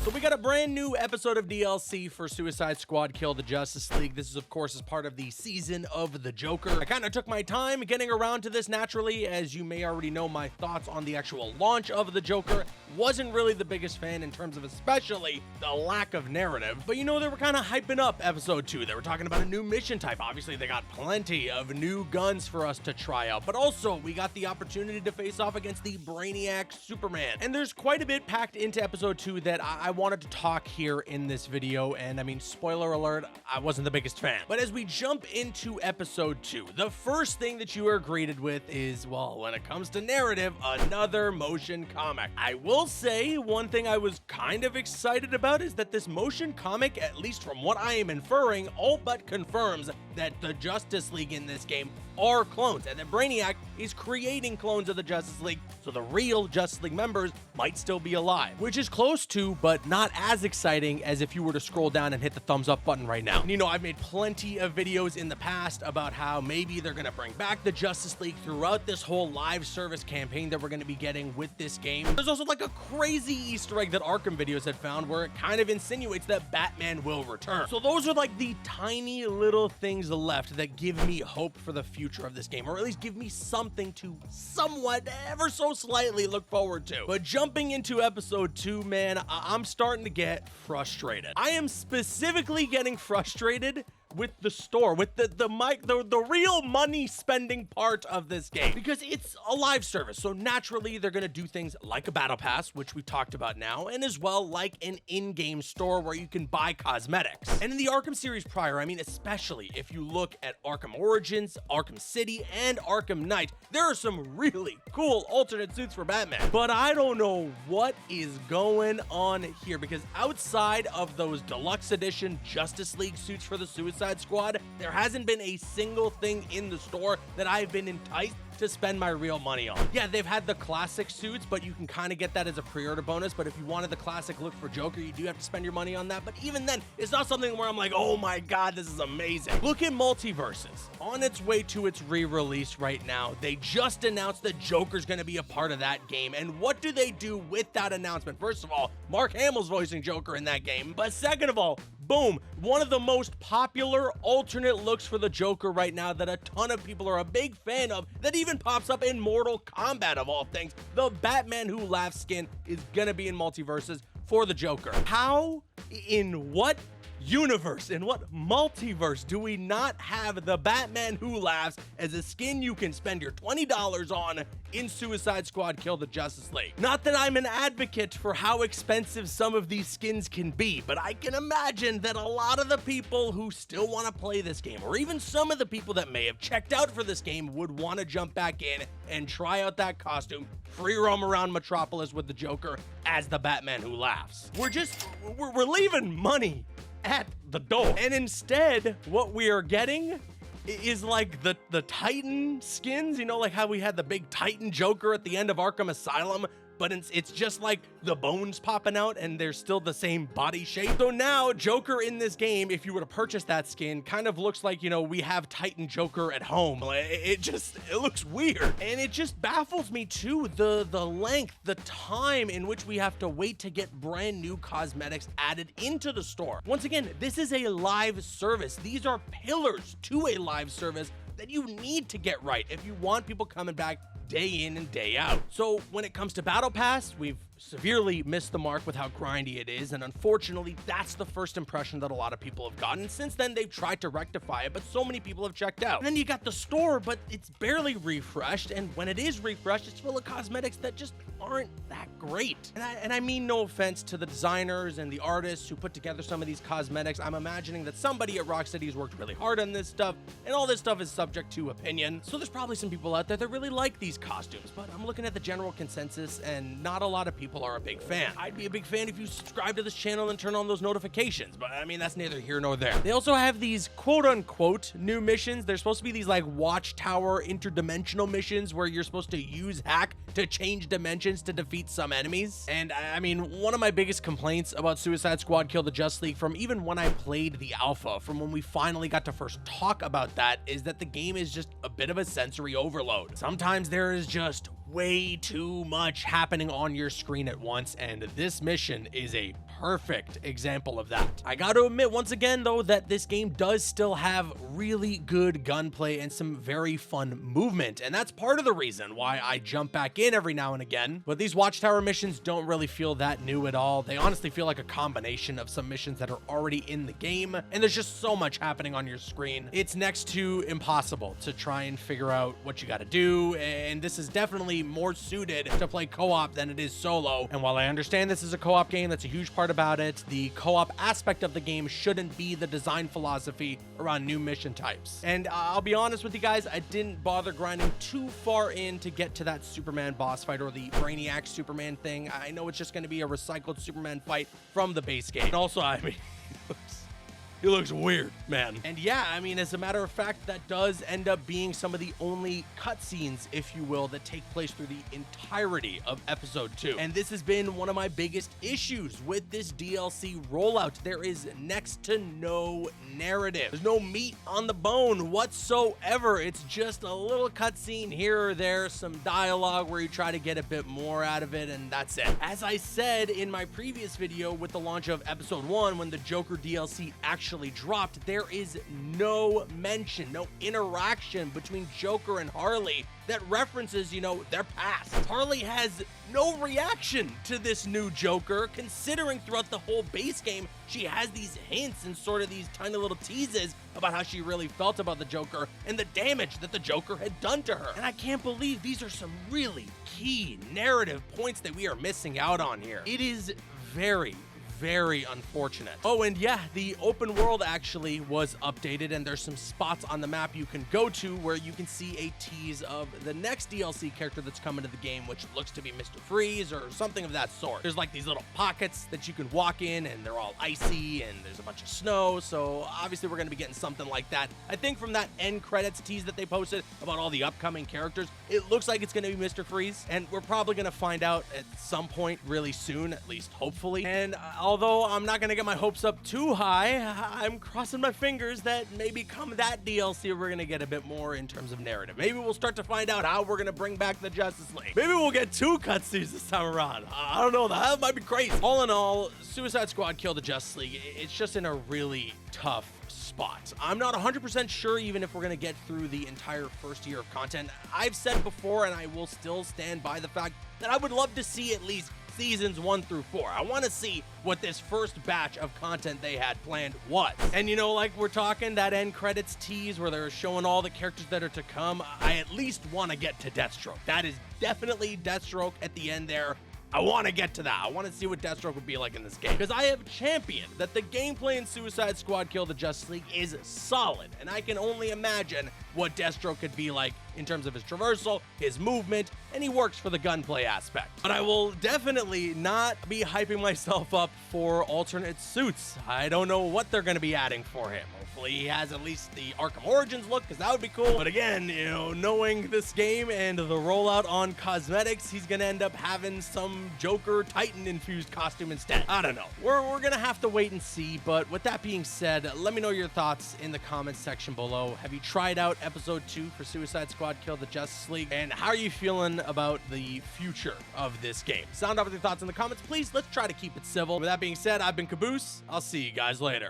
So we got a brand new episode of DLC for Suicide Squad Kill the Justice League. This is, of course, as part of the Season of the Joker. I kind of took my time getting around to this naturally. As you may already know, my thoughts on the actual launch of the Joker. Wasn't really the biggest fan in terms of especially the lack of narrative. But you know, they were kind of hyping up episode 2. They were talking about a new mission type. Obviously, they got plenty of new guns for us to try out. But also, we got the opportunity to face off against the Brainiac Superman. And there's quite a bit packed into episode 2 that I wanted to talk here in this video. And I mean, spoiler alert, I wasn't the biggest fan. But as we jump into episode 2, the first thing that you are greeted with is, well, when it comes to narrative, another motion comic. I will say one thing I was kind of excited about is that this motion comic, at least from what I am inferring, all but confirms that the Justice League in this game are clones, and that Brainiac is creating clones of the Justice League, so the real Justice League members might still be alive, which is close to, but not as exciting as if you were to scroll down and hit the thumbs up button right now. And you know, I've made plenty of videos in the past about how maybe they're gonna bring back the Justice League throughout this whole live service campaign that we're gonna be getting with this game. There's also like a crazy Easter egg that Arkham videos had found where it kind of insinuates that Batman will return. So those are like the tiny little things left that give me hope for the future of this game, or at least give me something to somewhat, ever so slightly, look forward to. But jumping into episode 2, man, I'm starting to get frustrated. I am specifically getting frustrated with the store, with the real money spending part of this game, because it's a live service, so naturally they're gonna do things like a battle pass, which we've talked about now, and as well like an in-game store where you can buy cosmetics. And in the Arkham series prior, I mean, especially if you look at Arkham Origins, Arkham City, and Arkham Knight, there are some really cool alternate suits for Batman. But I don't know what is going on here, because outside of those deluxe edition Justice League suits for the Suicide Squad, there hasn't been a single thing in the store that I've been enticed to spend my real money on. Yeah, they've had the classic suits, but you can kind of get that as a pre-order bonus. But if you wanted the classic look for Joker, you do have to spend your money on that. But even then, it's not something where I'm like, oh my god, this is amazing. Look at Multiverses. On its way to its re-release right now, they just announced that Joker's gonna be a part of that game. And what do they do with that announcement? First of all, Mark Hamill's voicing Joker in that game. But second of all, boom, one of the most popular alternate looks for the Joker right now that a ton of people are a big fan of, that even pops up in Mortal Kombat of all things. The Batman Who Laughs skin is gonna be in Multiverses for the Joker. How, in what universe, in what multiverse do we not have the Batman Who Laughs as a skin you can spend your $20 on in Suicide Squad Kill the Justice League? Not that I'm an advocate for how expensive some of these skins can be, but I can imagine that a lot of the people who still want to play this game, or even some of the people that may have checked out for this game, would want to jump back in and try out that costume, free roam around Metropolis with the Joker as the Batman Who Laughs. We're leaving money at the door, and instead what we are getting is like the Titan skins, you know, like how we had the big Titan Joker at the end of Arkham Asylum, but it's just like the bones popping out and they're still the same body shape. So now Joker in this game, if you were to purchase that skin, kind of looks like, you know, we have Titan Joker at home. It looks weird. And it just baffles me too, the length, the time in which we have to wait to get brand new cosmetics added into the store. Once again, this is a live service. These are pillars to a live service that you need to get right if you want people coming back day in and day out. So when it comes to Battle Pass, we've severely missed the mark with how grindy it is, and unfortunately that's the first impression that a lot of people have gotten. Since then they've tried to rectify it, but so many people have checked out. And then you got the store, but it's barely refreshed, and when it is refreshed, it's full of cosmetics that just aren't that great. And I mean no offense to the designers and the artists who put together some of these cosmetics. I'm imagining that somebody at Rocksteady has worked really hard on this stuff, and all this stuff is subject to opinion. So there's probably some people out there that really like these costumes, but I'm looking at the general consensus and not a lot of people are a big fan. I'd be a big fan if you subscribe to this channel and turn on those notifications, but I mean, that's neither here nor there. They also have these quote-unquote new missions. They're supposed to be these like Watchtower interdimensional missions where you're supposed to use hack to change dimensions to defeat some enemies. And I mean, one of my biggest complaints about Suicide Squad Kill the Justice League, from even when I played the alpha, from when we finally got to first talk about that, is that the game is just a bit of a sensory overload. Sometimes there is just way too much happening on your screen at once, and this mission is a perfect example of that. I gotta admit once again though that this game does still have really good gunplay and some very fun movement, and that's part of the reason why I jump back in every now and again. But these Watchtower missions don't really feel that new at all. They honestly feel like a combination of some missions that are already in the game, and there's just so much happening on your screen. It's next to impossible to try and figure out what you gotta do, and this is definitely more suited to play co-op than it is solo. And while I understand this is a co-op game, that's a huge part about it, the co-op aspect of the game shouldn't be the design philosophy around new mission types. And I'll be honest with you guys, I didn't bother grinding too far in to get to that Superman boss fight or the Brainiac Superman thing. I know it's just going to be a recycled Superman fight from the base game. And also, I mean, he looks weird, man. And yeah, I mean, as a matter of fact, that does end up being some of the only cutscenes, if you will, that take place through the entirety of episode 2. And this has been one of my biggest issues with this DLC rollout. There is next to no narrative. There's no meat on the bone whatsoever. It's just a little cutscene here or there, some dialogue where you try to get a bit more out of it, and that's it. As I said in my previous video with the launch of episode 1, when the Joker DLC actually dropped, there is no mention, no interaction between Joker and Harley that references, you know, their past. Harley has no reaction to this new Joker, considering throughout the whole base game, she has these hints and sort of these tiny little teases about how she really felt about the Joker and the damage that the Joker had done to her. And I can't believe these are some really key narrative points that we are missing out on here. It is very unfortunate. Oh, and yeah, the open world actually was updated, and there's some spots on the map you can go to where you can see a tease of the next DLC character that's coming to the game, which looks to be Mr. Freeze or something of that sort. There's like these little pockets that you can walk in, and they're all icy, and there's a bunch of snow, so obviously we're gonna be getting something like that. I think from that end credits tease that they posted about all the upcoming characters, it looks like it's gonna be Mr. Freeze, and we're probably gonna find out at some point really soon, at least hopefully. And although I'm not gonna get my hopes up too high, I'm crossing my fingers that maybe come that DLC we're gonna get a bit more in terms of narrative. Maybe we'll start to find out how we're gonna bring back the Justice League. Maybe we'll get 2 cutscenes this time around. I don't know, that might be crazy. All in all, Suicide Squad Kill the Justice League, it's just in a really tough spot. I'm not 100% sure even if we're gonna get through the entire first year of content. I've said before, and I will still stand by the fact that I would love to see at least seasons 1 through 4. I want to see what this first batch of content they had planned was. And you know, like we're talking that end credits tease where they're showing all the characters that are to come, I at least want to get to Deathstroke. That is definitely Deathstroke at the end there. I want to get to that. I want to see what Deathstroke would be like in this game, because I have championed that the gameplay in Suicide Squad Kill the Justice League is solid, and I can only imagine what Deathstroke could be like in terms of his traversal, his movement, and he works for the gunplay aspect. But I will definitely not be hyping myself up for alternate suits. I don't know what they're going to be adding for him. Hopefully he has at least the Arkham Origins look, because that would be cool. But again, you know, knowing this game and the rollout on cosmetics, he's going to end up having some Joker Titan infused costume instead. I don't know. We're going to have to wait and see. But with that being said, let me know your thoughts in the comments section below. Have you tried out episode 2 for Suicide Squad Kill the Justice League? And how are you feeling about the future of this game? Sound off with your thoughts in the comments, please. Let's try to keep it civil. With that being said, I've been Caboose. I'll see you guys later.